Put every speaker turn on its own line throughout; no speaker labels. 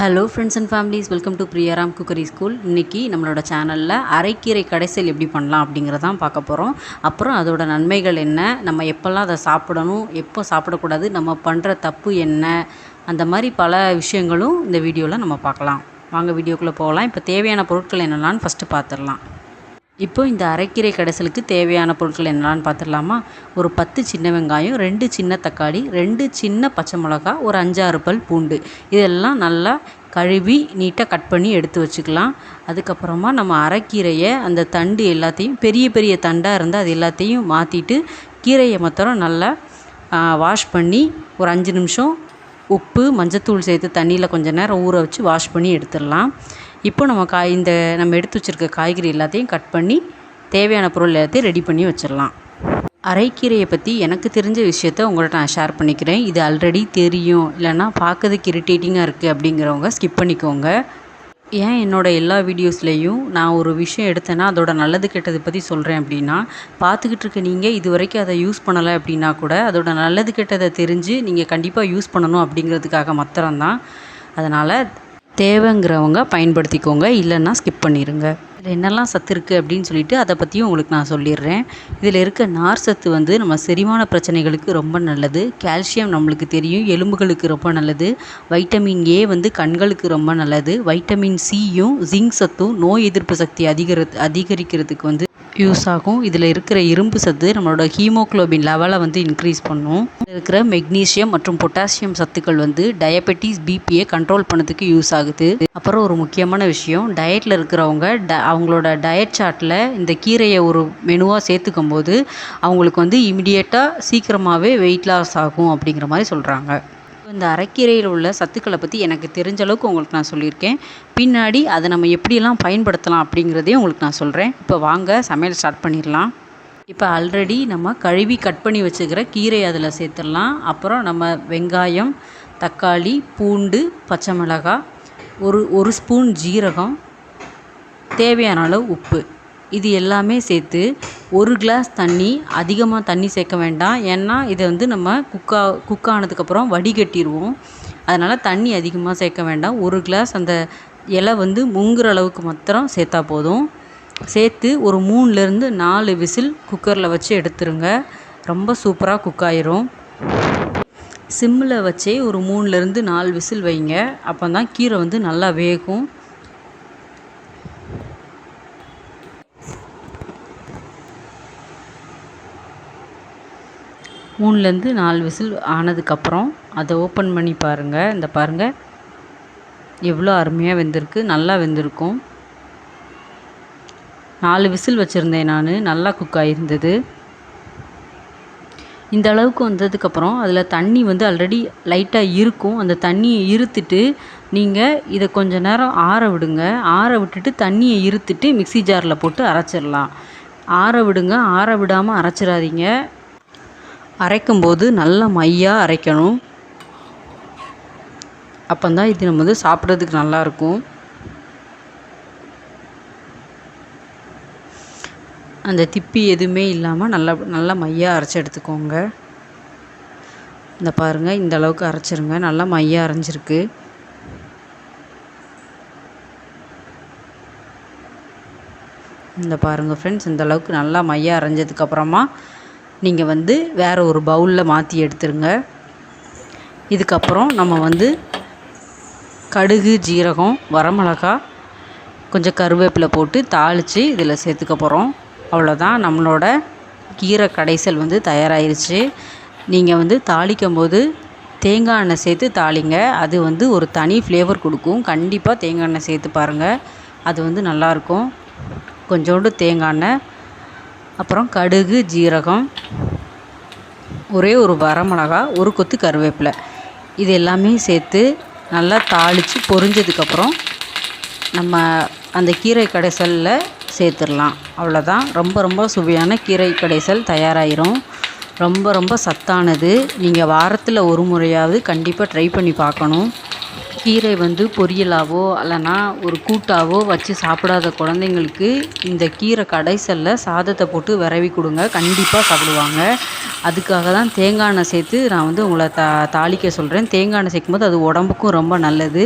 Hello friends and families, welcome to Priyaram cookery school. இன்றைக்கி நம்மளோட சேனலில் அரைக்கீரை கடைசல் எப்படி பண்ணலாம் அப்படிங்கிறதான் பார்க்க போகிறோம். அப்புறம் அதோட நன்மைகள் என்ன, நம்ம எப்போல்லாம் அதை சாப்பிடணும், எப்போ சாப்பிடக்கூடாது, நம்ம பண்ணுற தப்பு என்ன, அந்த மாதிரி பல விஷயங்களும் இந்த வீடியோவில் நம்ம பார்க்கலாம். வாங்க வீடியோக்குள்ளே போகலாம். இப்போ தேவையான பொருட்கள் என்னென்னு ஃபஸ்ட்டு பார்த்துடலாம். இப்போ இந்த அரைக்கீரை கடைசலுக்கு தேவையான பொருட்கள் என்னென்னு பார்த்துடலாமா? ஒரு 10 சின்ன வெங்காயம், 2 சின்ன தக்காளி, 2 சின்ன பச்சை மிளகா, ஒரு 5-6 பல் பூண்டு. இதெல்லாம் நல்லா கழுவி நீட்டாக கட் பண்ணி எடுத்து வச்சுக்கலாம். அதுக்கப்புறமா நம்ம அரைக்கீரையை அந்த தண்டு எல்லாத்தையும், பெரிய பெரிய தண்டாக இருந்தால் அது எல்லாத்தையும் மாற்றிட்டு கீரையை மாத்திரம் நல்லா வாஷ் பண்ணி ஒரு 5 நிமிஷம் உப்பு மஞ்சத்தூள் சேர்த்து தண்ணியில் கொஞ்சம் நேரம் ஊற வச்சு வாஷ் பண்ணி எடுத்துடலாம். இப்போ நம்ம எடுத்து வச்சுருக்க காய்கறி எல்லாத்தையும் கட் பண்ணி தேவையான பொருள் எல்லாத்தையும் ரெடி பண்ணி வச்சிடலாம். அரைக்கீரையை பற்றி எனக்கு தெரிஞ்ச விஷயத்த உங்கள்கிட்ட நான் ஷேர் பண்ணிக்கிறேன். இது ஆல்ரெடி தெரியும், இல்லைன்னா பார்க்கறதுக்கு இரிட்டேட்டிங்காக இருக்குது அப்படிங்கிறவங்க ஸ்கிப் பண்ணிக்கோங்க. ஏன் என்னோடய எல்லா வீடியோஸ்லேயும் நான் ஒரு விஷயம் எடுத்தேன்னா அதோட நல்லது கெட்டது பற்றி சொல்கிறேன் அப்படின்னா, பார்த்துக்கிட்டு இருக்க நீங்கள் இது வரைக்கும் அதை யூஸ் பண்ணலை அப்படின்னா கூட அதோட நல்லது கெட்டதை தெரிஞ்சு நீங்கள் கண்டிப்பாக யூஸ் பண்ணணும் அப்படிங்கிறதுக்காக மாத்திரம்தான். அதனால் தேவைங்கிறவங்க பயன்படுத்திக்கோங்க, இல்லைன்னா ஸ்கிப் பண்ணிடுங்க. இதில் என்னெல்லாம் சத்து இருக்குது அப்படின்னு சொல்லிட்டு அதை பற்றியும் உங்களுக்கு நான் சொல்லிடுறேன். இதில் இருக்க நார் சத்து நம்ம செரிமான பிரச்சனைகளுக்கு ரொம்ப நல்லது. கால்சியம் நம்மளுக்கு தெரியும், எலும்புகளுக்கு ரொம்ப நல்லது. வைட்டமின் ஏ கண்களுக்கு ரொம்ப நல்லது. வைட்டமின் சியும் ஜிங்க் சத்தும் நோய் எதிர்ப்பு சக்தி அதிகரிக்கிறதுக்கு யூஸ் ஆகும். இதில் இருக்கிற இரும்பு சத்து நம்மளோட ஹீமோக்ளோபின் லெவலை இன்க்ரீஸ் பண்ணும். இதில் இருக்கிற மெக்னீஷியம் மற்றும் பொட்டாசியம் சத்துக்கள் டயபெட்டிஸ், பிபியை கண்ட்ரோல் பண்ணதுக்கு யூஸ் ஆகுது. அப்புறம் ஒரு முக்கியமான விஷயம், டயட்டில் இருக்கிறவங்க அவங்களோட டயட் சார்ட்டில் இந்த கீரையை ஒரு மெனுவாக சேர்த்துக்கும் போது அவங்களுக்கு இமிடியேட்டாக சீக்கிரமாகவே வெயிட் லாஸ் ஆகும் அப்படிங்கிற மாதிரி சொல்கிறாங்க. இந்த அரைக்கீரையில் உள்ள சத்துக்களை பற்றி எனக்கு தெரிஞ்ச அளவுக்கு உங்களுக்கு நான் சொல்லியிருக்கேன். பின்னாடி அதை நம்ம எப்படியெல்லாம் பயன்படுத்தலாம் அப்படிங்கிறதையும் உங்களுக்கு நான் சொல்கிறேன். இப்போ வாங்க சமையல் ஸ்டார்ட் பண்ணிடலாம். இப்போ ஆல்ரெடி நம்ம கழுவி கட் பண்ணி வச்சுக்கிற கீரை அதில் சேர்த்துடலாம். அப்புறம் நம்ம வெங்காயம், தக்காளி, பூண்டு, பச்சை மிளகாய், ஒரு ஸ்பூன் ஜீரகம், தேவையான அளவு உப்பு, இது எல்லாமே சேர்த்து ஒரு கிளாஸ் தண்ணி, அதிகமாக தண்ணி சேர்க்க வேண்டாம். ஏன்னா இதை நம்ம குக் ஆனதுக்கப்புறம் வடிகட்டிடுவோம். அதனால் தண்ணி அதிகமாக சேர்க்க வேண்டாம். ஒரு கிளாஸ் அந்த இலை முங்குற அளவுக்கு மாத்திரம் சேர்த்தா போதும். சேர்த்து ஒரு 3லேருந்து 4 விசில் குக்கரில் வச்சு எடுத்துருங்க. ரொம்ப சூப்பராக குக் ஆயிரும். சிம்மில் வச்சே ஒரு 3லேருந்து 4 விசில் வைங்க. அப்போ தான் கீரை நல்லா வேகும். 3லேருந்து 4 விசில் ஆனதுக்கப்புறம் அதை ஓப்பன் பண்ணி பாருங்கள். இந்த பாருங்கள் எவ்வளோ அருமையாக வெந்திருக்கு, நல்லா வெந்திருக்கும். 4 விசில் வச்சுருந்தேன் நான், நல்லா குக் ஆகிருந்தது. இந்த அளவுக்கு வந்ததுக்கப்புறம் அதில் தண்ணி ஆல்ரெடி லைட்டாக இருக்கும். அந்த தண்ணியை இருத்துட்டு நீங்கள் இதை கொஞ்சம் நேரம் ஆற விடுங்க. ஆற விட்டுட்டு தண்ணியை இருத்துட்டு மிக்ஸி ஜாரில் போட்டு அரைச்சிடலாம். ஆற விடுங்க, ஆற விடாமல் அரைச்சிடாதீங்க. அரைக்கும்போது நல்லா மையாக அரைக்கணும். அப்போ தான் இது நம்ம சாப்பிட்றதுக்கு நல்லாயிருக்கும். அந்த திப்பி எதுவுமே இல்லாமல் நல்லா மையாக அரைச்சி எடுத்துக்கோங்க. இந்த பாருங்கள், இந்த அளவுக்கு அரைச்சிருங்க. நல்லா மையாக அரைஞ்சிருக்கு. இந்த பாருங்கள் ஃப்ரெண்ட்ஸ், இந்த அளவுக்கு நல்லா மையாக அரைஞ்சதுக்கப்புறமா நீங்கள் வேறு ஒரு பவுலில் மாற்றி எடுத்துருங்க. இதுக்கப்புறம் நம்ம கடுகு, ஜீரகம், வரமிளகா, கொஞ்சம் கருவேப்பிலை போட்டு தாளித்து இதில் சேர்த்துக்க போகிறோம். அவ்வளோதான், நம்மளோட கீரை கடைசல் தயாராகிருச்சு. நீங்கள் தாளிக்கும் போது தேங்காய் எண்ணெய் சேர்த்து தாளிங்க. அது ஒரு தனி ஃப்ளேவர் கொடுக்கும். கண்டிப்பாக தேங்காய் எண்ணெய் சேர்த்து பாருங்கள், அது நல்லாயிருக்கும். கொஞ்சோண்டு தேங்காய் எண்ணெய், அப்புறம் கடுகு, ஜீரகம், ஒரே ஒரு வரமிளகா, ஒரு கொத்து கருவேப்பிலை, இது எல்லாமே சேர்த்து நல்லா தாளித்து பொரிஞ்சதுக்கப்புறம் நம்ம அந்த கீரை கடைசலில் சேர்த்துடலாம். அவ்வளோதான், ரொம்ப சுவையான கீரை கடைசல் தயாராகிரும். ரொம்ப சத்தானது. நீங்கள் வாரத்தில் ஒரு முறையாவது கண்டிப்பாக ட்ரை பண்ணி பார்க்கணும். கீரை பொரியலாவோ இல்லைனா ஒரு கூட்டாவோ வச்சு சாப்பிடாத குழந்தைங்களுக்கு இந்த கீரை கடைசலில் சாதத்தை போட்டு விரவி கொடுங்க, கண்டிப்பாக சாப்பிடுவாங்க. அதுக்காக தான் தேங்காய் எண்ணெய் சேர்த்து நான் உங்களை தாளிக்க சொல்கிறேன். தேங்காய் எண்ணெய் சேர்க்கும்போது அது உடம்புக்கும் ரொம்ப நல்லது.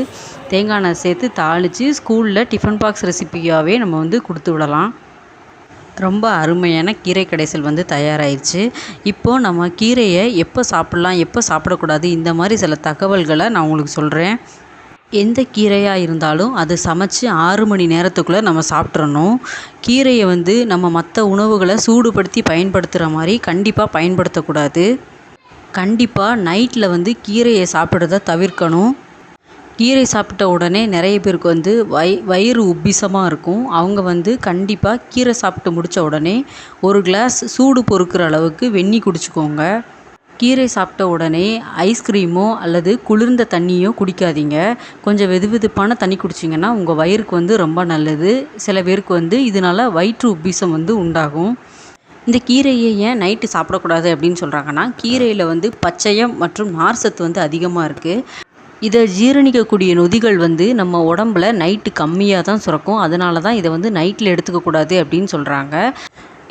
தேங்காய் எண்ணெய் சேர்த்து தாளித்து ஸ்கூலில் டிஃபன் பாக்ஸ் ரெசிபியாகவே நம்ம வந்து கொடுத்து விடலாம். ரொம்ப அருமையான கீரை கடைசல் வந்து தயாராகிடுச்சு. இப்போது நம்ம கீரையை எப்போ சாப்பிட்லாம், எப்போ சாப்பிடக்கூடாது, இந்த மாதிரி சில தகவல்களை நான் உங்களுக்கு சொல்கிறேன். எந்த கீரையாக இருந்தாலும் அது சமைச்சு 6 மணி நேரத்துக்குள்ளே நம்ம சாப்பிட்றணும். கீரையை வந்து நம்ம மற்ற உணவுகளை சூடுபடுத்தி பயன்படுத்துகிற மாதிரி கண்டிப்பாக பயன்படுத்தக்கூடாது. கண்டிப்பாக நைட்டில் வந்து கீரையை சாப்பிட்றத தவிர்க்கணும். கீரை சாப்பிட்ட உடனே நிறைய பேருக்கு வந்து வயிறு உப்பிசமாக இருக்கும். அவங்க வந்து கண்டிப்பாக கீரை சாப்பிட்டு முடித்த உடனே ஒரு கிளாஸ் சூடு பொறுக்கிற அளவுக்கு வெந்நீர் குடிச்சிக்கோங்க. கீரை சாப்பிட்ட உடனே ஐஸ்கிரீமோ அல்லது குளிர்ந்த தண்ணியோ குடிக்காதீங்க. கொஞ்சம் வெதுவெதுப்பான தண்ணி குடிச்சிங்கன்னா உங்கள் வயிறுக்கு வந்து ரொம்ப நல்லது. சில பேருக்கு வந்து இதனால் வயிற்று உப்பிசம் வந்து உண்டாகும். இந்த கீரையை ஏன் நைட்டு சாப்பிடக்கூடாது அப்படின்னு சொல்கிறாங்கன்னா, கீரையில் வந்து பச்சையம் மற்றும் நார்சத்து வந்து அதிகமாக இருக்குது. இதை ஜீரணிக்கக்கூடிய நொதிகள் வந்து நம்ம உடம்புல நைட்டு கம்மியாக தான் சுரக்கும். அதனால தான் இதை வந்து நைட்டில் எடுத்துக்கக்கூடாது அப்படின்னு சொல்கிறாங்க.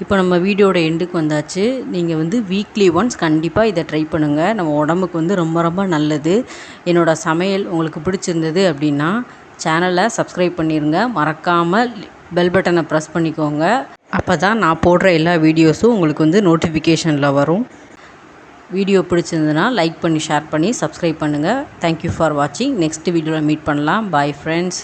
இப்போ நம்ம வீடியோட எண்டுக்கு வந்தாச்சு. நீங்கள் வந்து வீக்லி ஒன்ஸ் கண்டிப்பாக இதை ட்ரை பண்ணுங்கள். நம்ம உடம்புக்கு வந்து ரொம்ப ரொம்ப நல்லது. என்னோடய சமையல் உங்களுக்கு பிடிச்சிருந்தது அப்படின்னா சேனலை சப்ஸ்கிரைப் பண்ணிடுங்க. மறக்காமல் பெல் பட்டனை ப்ரெஸ் பண்ணிக்கோங்க. அப்போ தான் நான் போடுற எல்லா வீடியோஸும் உங்களுக்கு வந்து நோட்டிஃபிகேஷனில் வரும். வீடியோ பிடிச்சிருந்ததுன்னா லைக் பண்ணி, ஷேர் பண்ணி, சப்ஸ்கிரைப் பண்ணுங்கள். தேங்க்யூ ஃபார் வாட்சிங். நெக்ஸ்ட் வீடியோவில் மீட் பண்ணலாம். Bye friends.